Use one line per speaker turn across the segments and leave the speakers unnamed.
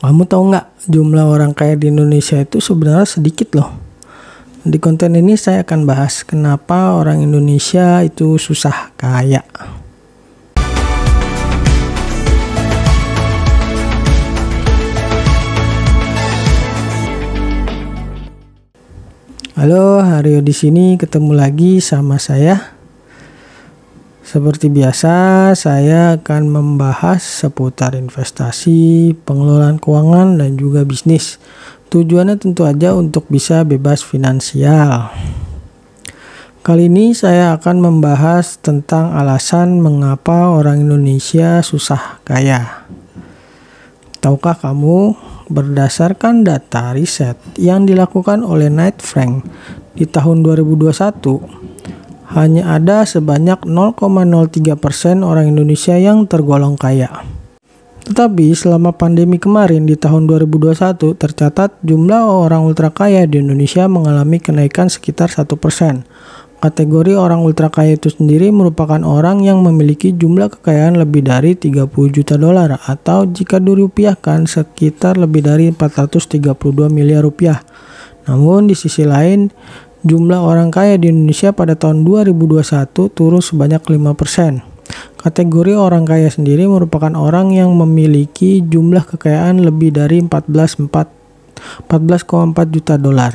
Kamu tahu nggak jumlah orang kaya di Indonesia itu sebenarnya sedikit loh. Di konten ini saya akan bahas kenapa orang Indonesia itu susah kaya. Halo, Haryo di sini ketemu lagi sama saya. Seperti biasa, saya akan membahas seputar investasi, pengelolaan keuangan, dan juga bisnis. Tujuannya tentu aja untuk bisa bebas finansial. Kali ini saya akan membahas tentang alasan mengapa orang Indonesia susah kaya. Tahukah kamu, berdasarkan data riset yang dilakukan oleh Knight Frank di tahun 2021, hanya ada sebanyak 0,03% orang Indonesia yang tergolong kaya. Tetapi selama pandemi kemarin di tahun 2021 tercatat jumlah orang ultra kaya di Indonesia mengalami kenaikan sekitar 1%. Kategori orang ultra kaya itu sendiri merupakan orang yang memiliki jumlah kekayaan lebih dari 30 juta dolar atau jika dirupiahkan sekitar lebih dari 432 miliar rupiah. Namun di sisi lain, jumlah orang kaya di Indonesia pada tahun 2021 turun sebanyak 5%. Kategori orang kaya sendiri merupakan orang yang memiliki jumlah kekayaan lebih dari 14,4 juta dolar.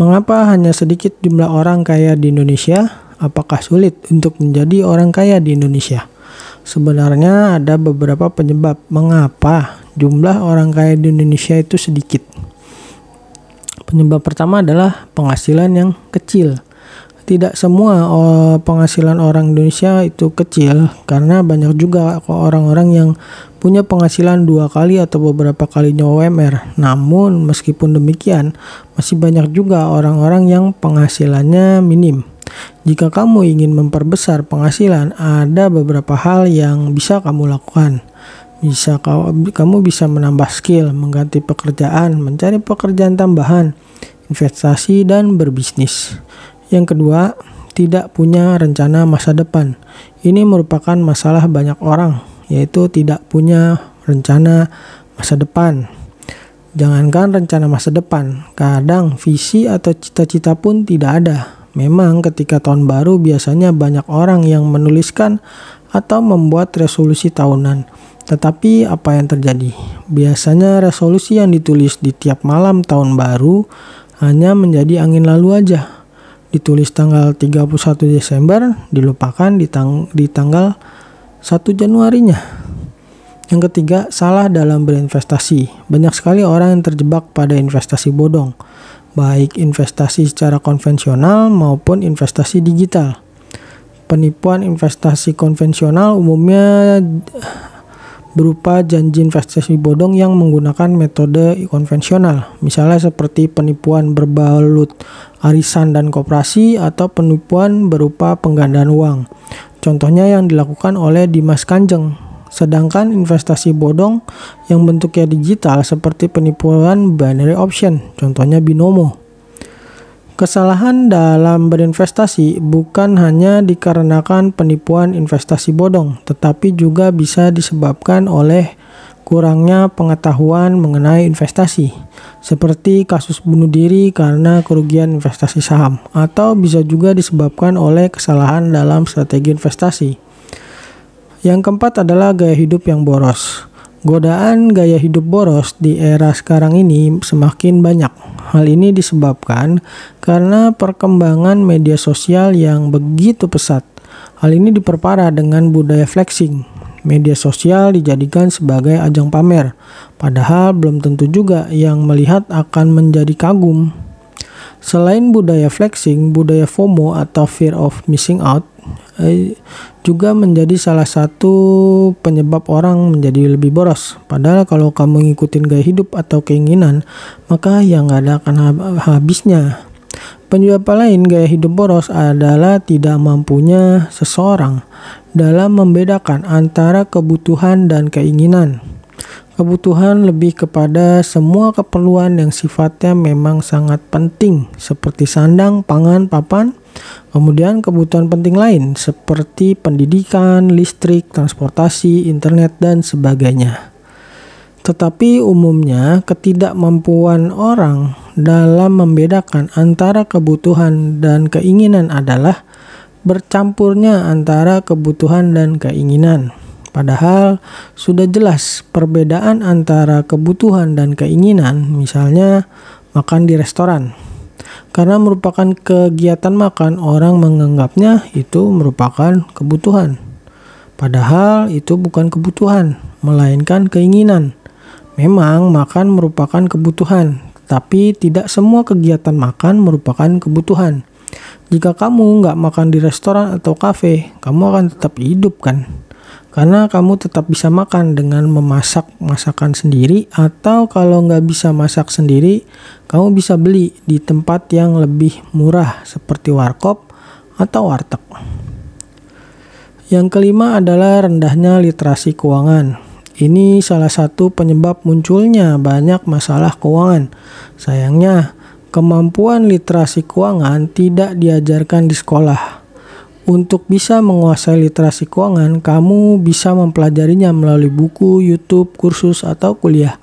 Mengapa hanya sedikit jumlah orang kaya di Indonesia? Apakah sulit untuk menjadi orang kaya di Indonesia? Sebenarnya ada beberapa penyebab mengapa jumlah orang kaya di Indonesia itu sedikit. Penyebab pertama adalah penghasilan yang kecil. Tidak semua penghasilan orang Indonesia itu kecil, karena banyak juga orang-orang yang punya penghasilan 2 kali atau beberapa kalinya UMR. Namun meskipun demikian, masih banyak juga orang-orang yang penghasilannya minim. Jika kamu ingin memperbesar penghasilan, ada beberapa hal yang bisa kamu lakukan. Kamu bisa menambah skill, mengganti pekerjaan, mencari pekerjaan tambahan, investasi, dan berbisnis. Yang kedua, tidak punya rencana masa depan. Ini merupakan masalah banyak orang, yaitu tidak punya rencana masa depan. Jangankan rencana masa depan, kadang visi atau cita-cita pun tidak ada. Memang ketika tahun baru biasanya banyak orang yang menuliskan atau membuat resolusi tahunan. Tetapi apa yang terjadi? Biasanya resolusi yang ditulis di tiap malam tahun baru hanya menjadi angin lalu aja. Ditulis tanggal 31 Desember, dilupakan di tanggal 1 Januarinya. Yang ketiga, salah dalam berinvestasi. Banyak sekali orang yang terjebak pada investasi bodong, baik investasi secara konvensional maupun investasi digital. Penipuan investasi konvensional umumnya berupa janji investasi bodong yang menggunakan metode konvensional, misalnya seperti penipuan berbalut arisan dan koperasi atau penipuan berupa penggandaan uang. Contohnya yang dilakukan oleh Dimas Kanjeng. Sedangkan investasi bodong yang bentuknya digital seperti penipuan binary option, contohnya Binomo. Kesalahan dalam berinvestasi bukan hanya dikarenakan penipuan investasi bodong, tetapi juga bisa disebabkan oleh kurangnya pengetahuan mengenai investasi, seperti kasus bunuh diri karena kerugian investasi saham, atau bisa juga disebabkan oleh kesalahan dalam strategi investasi. Yang keempat adalah gaya hidup yang boros. Godaan gaya hidup boros di era sekarang ini semakin banyak. Hal ini disebabkan karena perkembangan media sosial yang begitu pesat. Hal ini diperparah dengan budaya flexing. Media sosial dijadikan sebagai ajang pamer, padahal belum tentu juga yang melihat akan menjadi kagum. Selain budaya flexing, budaya FOMO atau fear of missing out juga menjadi salah satu penyebab orang menjadi lebih boros. Padahal kalau kamu ngikutin gaya hidup atau keinginan, maka yang gak ada akan habisnya. Penyebab lain gaya hidup boros adalah tidak mampunya seseorang dalam membedakan antara kebutuhan dan keinginan. Kebutuhan lebih kepada semua keperluan yang sifatnya memang sangat penting, seperti sandang, pangan, papan. Kemudian kebutuhan penting lain seperti pendidikan, listrik, transportasi, internet, dan sebagainya. Tetapi umumnya ketidakmampuan orang dalam membedakan antara kebutuhan dan keinginan adalah bercampurnya antara kebutuhan dan keinginan. Padahal sudah jelas perbedaan antara kebutuhan dan keinginan, misalnya makan di restoran. Karena merupakan kegiatan makan, orang menganggapnya itu merupakan kebutuhan. Padahal itu bukan kebutuhan, melainkan keinginan. Memang makan merupakan kebutuhan, tapi tidak semua kegiatan makan merupakan kebutuhan. Jika kamu nggak makan di restoran atau kafe, kamu akan tetap hidup kan? Karena kamu tetap bisa makan dengan memasak masakan sendiri, atau kalau nggak bisa masak sendiri, kamu bisa beli di tempat yang lebih murah seperti warkop atau warteg. Yang kelima adalah rendahnya literasi keuangan. Ini salah satu penyebab munculnya banyak masalah keuangan. Sayangnya, kemampuan literasi keuangan tidak diajarkan di sekolah. Untuk bisa menguasai literasi keuangan, kamu bisa mempelajarinya melalui buku, YouTube, kursus, atau kuliah.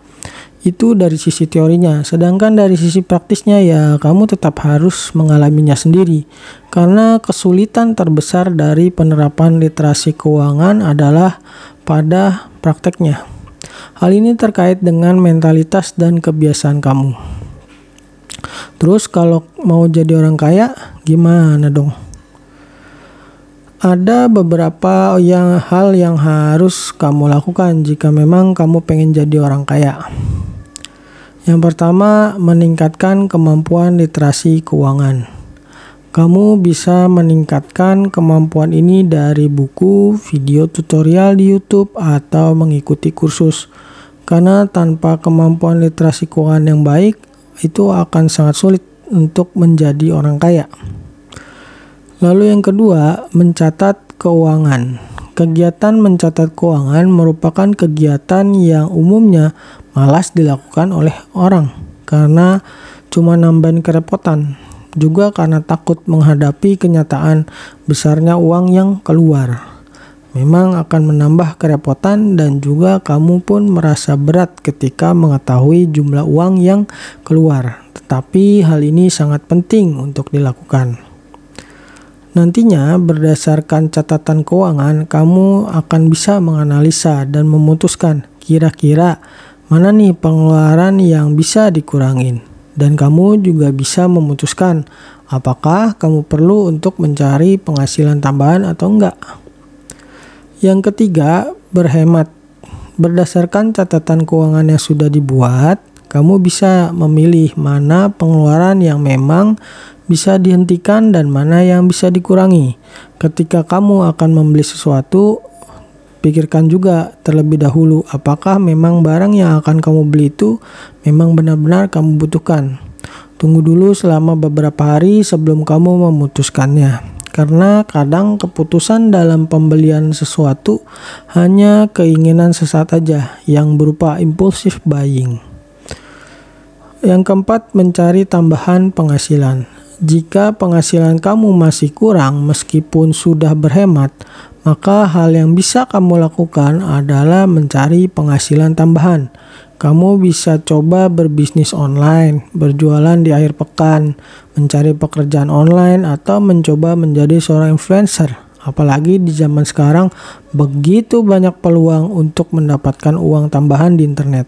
Itu dari sisi teorinya, sedangkan dari sisi praktisnya ya kamu tetap harus mengalaminya sendiri. Karena kesulitan terbesar dari penerapan literasi keuangan adalah pada prakteknya. Hal ini terkait dengan mentalitas dan kebiasaan kamu. Terus kalau mau jadi orang kaya, gimana dong? Ada beberapa hal yang harus kamu lakukan jika memang kamu pengen jadi orang kaya. Yang pertama, meningkatkan kemampuan literasi keuangan. Kamu bisa meningkatkan kemampuan ini dari buku, video tutorial di YouTube, atau mengikuti kursus. Karena tanpa kemampuan literasi keuangan yang baik, itu akan sangat sulit untuk menjadi orang kaya. Lalu yang kedua, mencatat keuangan. Kegiatan mencatat keuangan merupakan kegiatan yang umumnya malas dilakukan oleh orang karena cuma nambahin kerepotan, juga karena takut menghadapi kenyataan besarnya uang yang keluar. Memang akan menambah kerepotan dan juga kamu pun merasa berat ketika mengetahui jumlah uang yang keluar. Tetapi hal ini sangat penting untuk dilakukan. Nantinya berdasarkan catatan keuangan, kamu akan bisa menganalisa dan memutuskan kira-kira mana nih pengeluaran yang bisa dikurangin. Dan kamu juga bisa memutuskan apakah kamu perlu untuk mencari penghasilan tambahan atau enggak. Yang ketiga, berhemat. Berdasarkan catatan keuangan yang sudah dibuat, kamu bisa memilih mana pengeluaran yang memang bisa dihentikan dan mana yang bisa dikurangi. Ketika kamu akan membeli sesuatu, pikirkan juga terlebih dahulu apakah memang barang yang akan kamu beli itu memang benar-benar kamu butuhkan. Tunggu dulu selama beberapa hari sebelum kamu memutuskannya. Karena kadang keputusan dalam pembelian sesuatu hanya keinginan sesaat aja yang berupa impulsive buying. Yang keempat, mencari tambahan penghasilan. Jika penghasilan kamu masih kurang meskipun sudah berhemat, maka hal yang bisa kamu lakukan adalah mencari penghasilan tambahan. Kamu bisa coba berbisnis online, berjualan di akhir pekan, mencari pekerjaan online, atau mencoba menjadi seorang influencer. Apalagi di zaman sekarang begitu banyak peluang untuk mendapatkan uang tambahan di internet.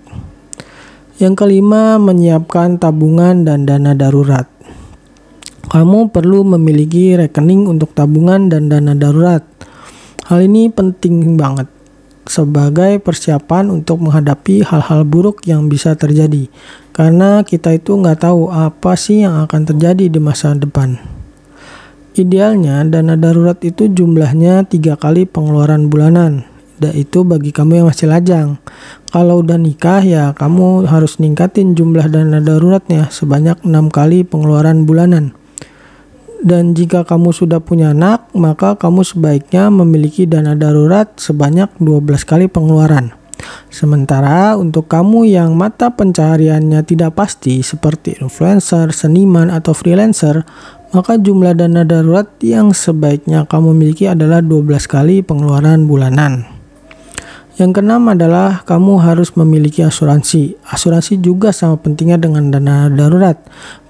Yang kelima, menyiapkan tabungan dan dana darurat. Kamu perlu memiliki rekening untuk tabungan dan dana darurat. Hal ini penting banget sebagai persiapan untuk menghadapi hal-hal buruk yang bisa terjadi. Karena kita itu nggak tahu apa sih yang akan terjadi di masa depan. Idealnya dana darurat itu jumlahnya 3 kali pengeluaran bulanan. Dan itu bagi kamu yang masih lajang. Kalau udah nikah ya kamu harus ningkatin jumlah dana daruratnya sebanyak 6 kali pengeluaran bulanan. Dan jika kamu sudah punya anak, maka kamu sebaiknya memiliki dana darurat sebanyak 12 kali pengeluaran. Sementara untuk kamu yang mata pencahariannya tidak pasti seperti influencer, seniman, atau freelancer, maka jumlah dana darurat yang sebaiknya kamu miliki adalah 12 kali pengeluaran bulanan. Yang keenam adalah kamu harus memiliki asuransi. Asuransi juga sama pentingnya dengan dana darurat,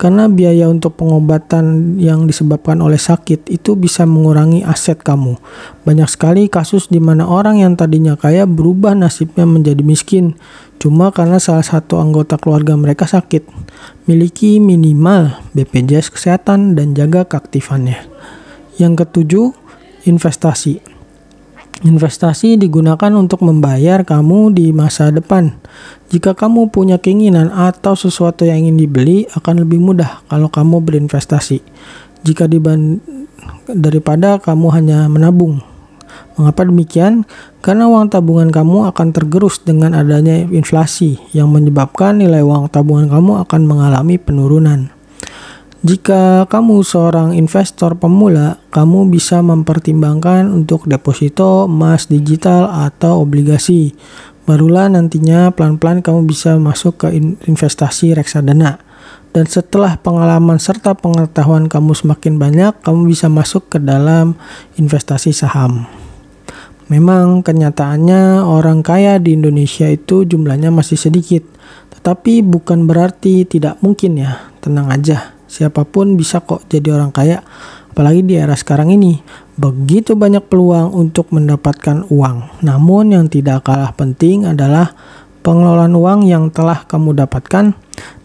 karena biaya untuk pengobatan yang disebabkan oleh sakit itu bisa mengurangi aset kamu. Banyak sekali kasus di mana orang yang tadinya kaya berubah nasibnya menjadi miskin, cuma karena salah satu anggota keluarga mereka sakit. Miliki minimal BPJS Kesehatan dan jaga keaktifannya. Yang ketujuh, investasi. Investasi digunakan untuk membayar kamu di masa depan. Jika kamu punya keinginan atau sesuatu yang ingin dibeli, akan lebih mudah kalau kamu berinvestasi daripada kamu hanya menabung. Mengapa demikian? Karena uang tabungan kamu akan tergerus dengan adanya inflasi yang menyebabkan nilai uang tabungan kamu akan mengalami penurunan. Jika kamu seorang investor pemula, kamu bisa mempertimbangkan untuk deposito, emas digital, atau obligasi. Barulah nantinya pelan-pelan kamu bisa masuk ke investasi reksadana. Dan setelah pengalaman serta pengetahuan kamu semakin banyak, kamu bisa masuk ke dalam investasi saham. Memang kenyataannya orang kaya di Indonesia itu jumlahnya masih sedikit. Tetapi bukan berarti tidak mungkin ya, tenang aja. Siapapun bisa kok jadi orang kaya, apalagi di era sekarang ini. Begitu banyak peluang untuk mendapatkan uang. Namun yang tidak kalah penting adalah pengelolaan uang yang telah kamu dapatkan.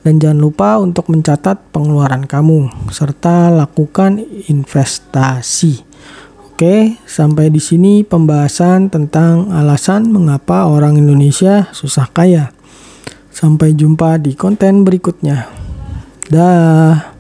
Dan jangan lupa untuk mencatat pengeluaran kamu, serta lakukan investasi. Oke, sampai di sini pembahasan tentang alasan mengapa orang Indonesia susah kaya. Sampai jumpa di konten berikutnya. Dah.